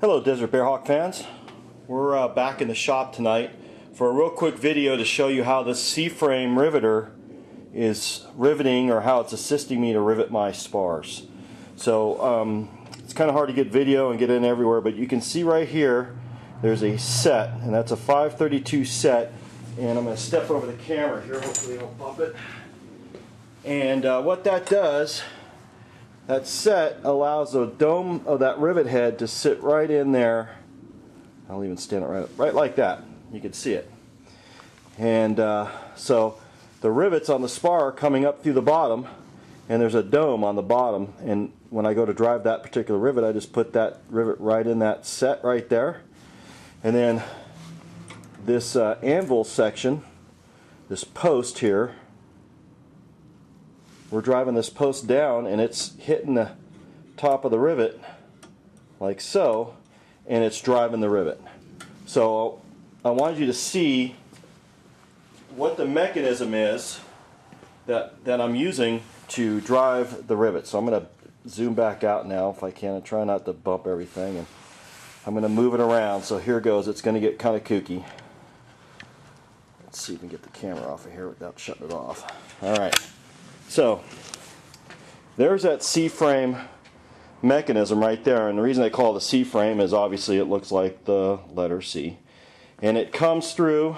Hello Desert Bearhawk fans. We're back in the shop tonight for a real quick video to show you how this C-frame riveter is riveting, or how it's assisting me to rivet my spars. So it's kind of hard to get video and get in everywhere, but you can see right here there's a set, and that's a 532 set, and I'm going to step over the camera here, hopefully I don't bump it. And what that does, that set allows the dome of that rivet head to sit right in there. I'll even stand it right like that. You can see it. And so the rivets on the spar are coming up through the bottom, and there's a dome on the bottom. And when I go to drive that particular rivet, I just put that rivet right in that set right there. And then this anvil section, this post here, we're driving this post down and it's hitting the top of the rivet like so, and it's driving the rivet. So I wanted you to see what the mechanism is that I'm using to drive the rivet. So I'm going to zoom back out now if I can and try not to bump everything, and I'm going to move it around. So here goes. It's going to get kind of kooky. Let's see if we can get the camera off of here without shutting it off. Alright. So, there's that C-frame mechanism right there, and the reason I call it a C-frame is obviously it looks like the letter C. And it comes through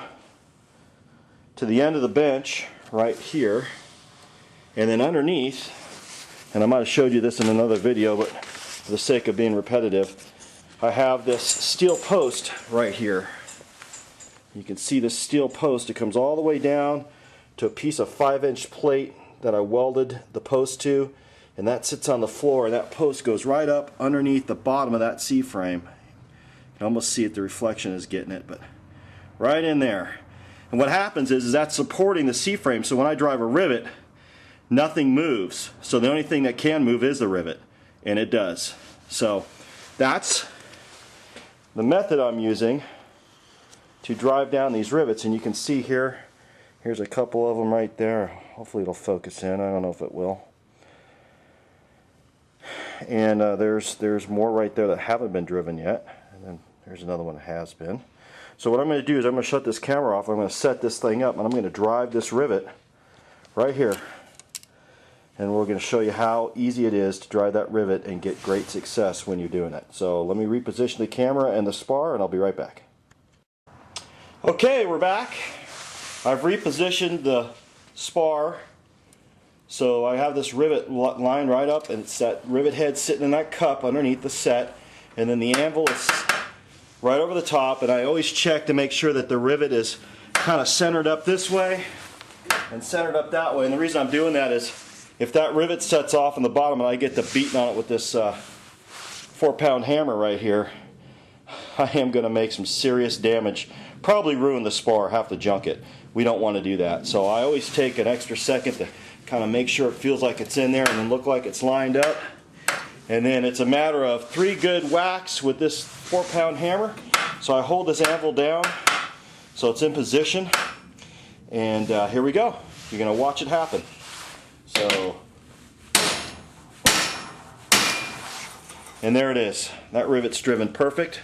to the end of the bench right here, and then underneath, and I might have showed you this in another video, but for the sake of being repetitive, I have this steel post right here. You can see this steel post. It comes all the way down to a piece of 5-inch plate that I welded the post to, and that sits on the floor, and that post goes right up underneath the bottom of that C-frame. You can almost see it, the reflection is getting it, but right in there. And what happens is that's supporting the C-frame, so when I drive a rivet, nothing moves. So the only thing that can move is the rivet, and it does. So that's the method I'm using to drive down these rivets, and you can see here, here's a couple of them right there. Hopefully it'll focus in. I don't know if it will. And there's more right there that haven't been driven yet. And then there's another one that has been. So what I'm going to do is I'm going to shut this camera off. I'm going to set this thing up, and I'm going to drive this rivet right here. And we're going to show you how easy it is to drive that rivet and get great success when you're doing it. So let me reposition the camera and the spar, and I'll be right back. Okay, we're back. I've repositioned the spar, so I have this rivet lined right up, and it's that rivet head sitting in that cup underneath the set, and then the anvil is right over the top, and I always check to make sure that the rivet is kind of centered up this way and centered up that way. And the reason I'm doing that is if that rivet sets off in the bottom and I get to beating on it with this 4-pound hammer right here, I am going to make some serious damage, probably ruin the spar, have to junk it. We don't want to do that. So I always take an extra second to kind of make sure it feels like it's in there and then look like it's lined up. And then it's a matter of 3 good whacks with this 4-pound hammer. So I hold this anvil down so it's in position. And here we go. You're going to watch it happen. So, and there it is. That rivet's driven perfect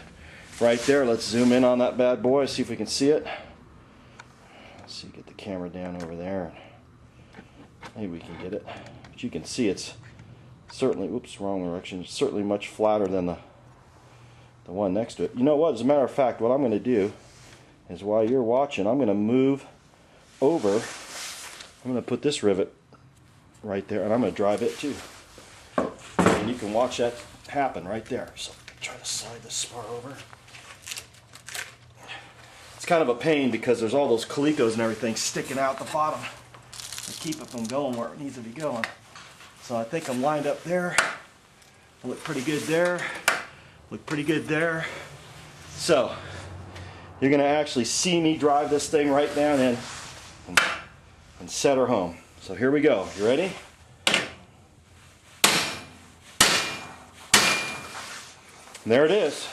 right there. Let's zoom in on that bad boy, see if we can see it. Let's see, get the camera down over there. Maybe we can get it. But you can see it's certainly, oops, wrong direction. It's certainly much flatter than the one next to it. You know what? As a matter of fact, what I'm going to do is while you're watching, I'm going to move over. I'm going to put this rivet right there, and I'm going to drive it too. And you can watch that happen right there. So try to slide this spar over. It's kind of a pain because there's all those calicos and everything sticking out the bottom to keep it from going where it needs to be going. So I think I'm lined up there. I look pretty good there. Look pretty good there. So you're going to actually see me drive this thing right down in and set her home. So here we go. You ready? And there it is.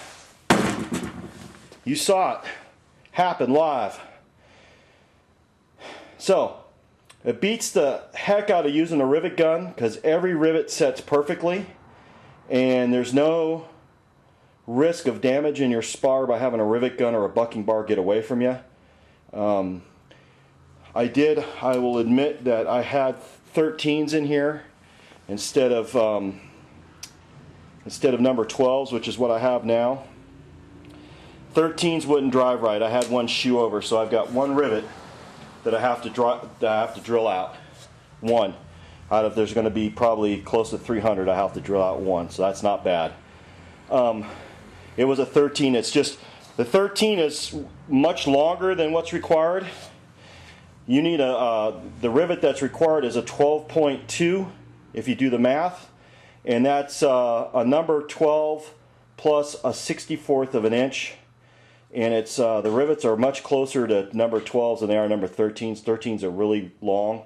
You saw it happen live. So it beats the heck out of using a rivet gun because every rivet sets perfectly and there's no risk of damaging your spar by having a rivet gun or a bucking bar get away from you. I will admit that I had 13s in here instead of number 12s, which is what I have now. 13s wouldn't drive right. I had one shoe over, so I've got one rivet that I have to drill out. One out of, there's going to be probably close to 300. I have to drill out one, so that's not bad. It was a 13. It's just the 13 is much longer than what's required. You need the rivet that's required is a 12.2 if you do the math, and that's a number 12 plus a 64th of an inch. And it's the rivets are much closer to number 12s than they are number 13s. 13s are really long,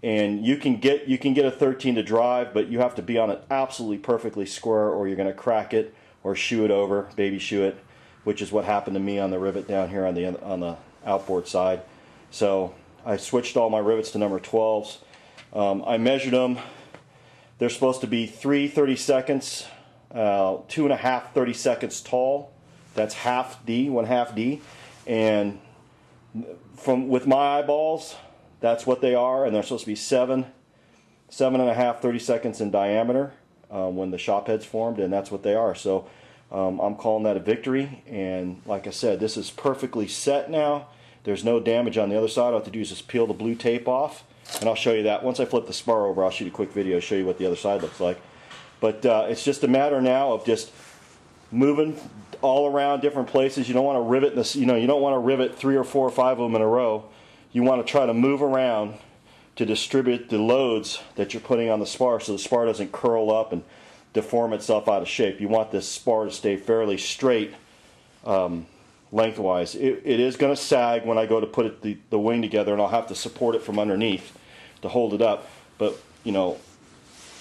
and you can get a 13 to drive, but you have to be on it absolutely perfectly square, or you're going to crack it or shoe it over, baby shoe it, which is what happened to me on the rivet down here on the outboard side. So I switched all my rivets to number 12s. I measured them. They're supposed to be 3 30-seconds, 2.5 30-seconds tall. That's half D, 1/2 D, and with my eyeballs, that's what they are, and they're supposed to be 7.5 30-seconds in diameter when the shop head's formed, and that's what they are. So I'm calling that a victory, and like I said, this is perfectly set now. There's no damage on the other side. All I have to do is just peel the blue tape off, and I'll show you that. Once I flip the spar over, I'll shoot a quick video, show you what the other side looks like. But it's just a matter now of just moving all around different places. You don't want to rivet this, you don't want to rivet 3 or 4 or 5 of them in a row. You want to try to move around to distribute the loads that you're putting on the spar, so the spar doesn't curl up and deform itself out of shape. You want this spar to stay fairly straight lengthwise. It is going to sag when I go to put the wing together, and I'll have to support it from underneath to hold it up. But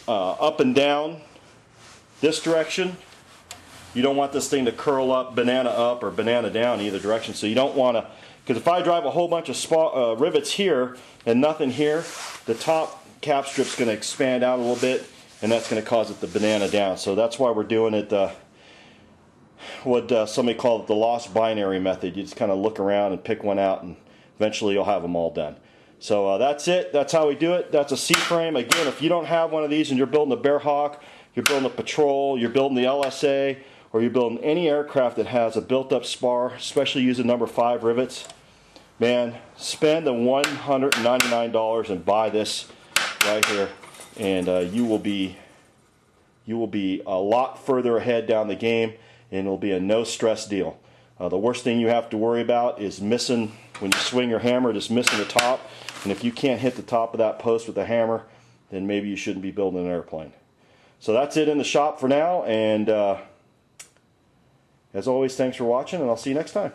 up and down this direction, you don't want this thing to curl up or banana down either direction. So you don't want to, because if I drive a whole bunch of rivets here and nothing here, the top cap strip's going to expand out a little bit, and that's going to cause it to banana down. So that's why we're doing it what somebody called it the lost binary method. You just kind of look around and pick one out, and eventually you'll have them all done. So that's it. That's how we do it. That's a C-frame. Again, if you don't have one of these and you're building a Bearhawk, you're building a Patrol, you're building the LSA, or you're building any aircraft that has a built-up spar, especially using number 5 rivets, man, spend the $199 and buy this right here, and you will be a lot further ahead down the game, and it'll be a no-stress deal. The worst thing you have to worry about is missing, when you swing your hammer, just missing the top. And if you can't hit the top of that post with a hammer, then maybe you shouldn't be building an airplane. So that's it in the shop for now, and as always, thanks for watching, and I'll see you next time.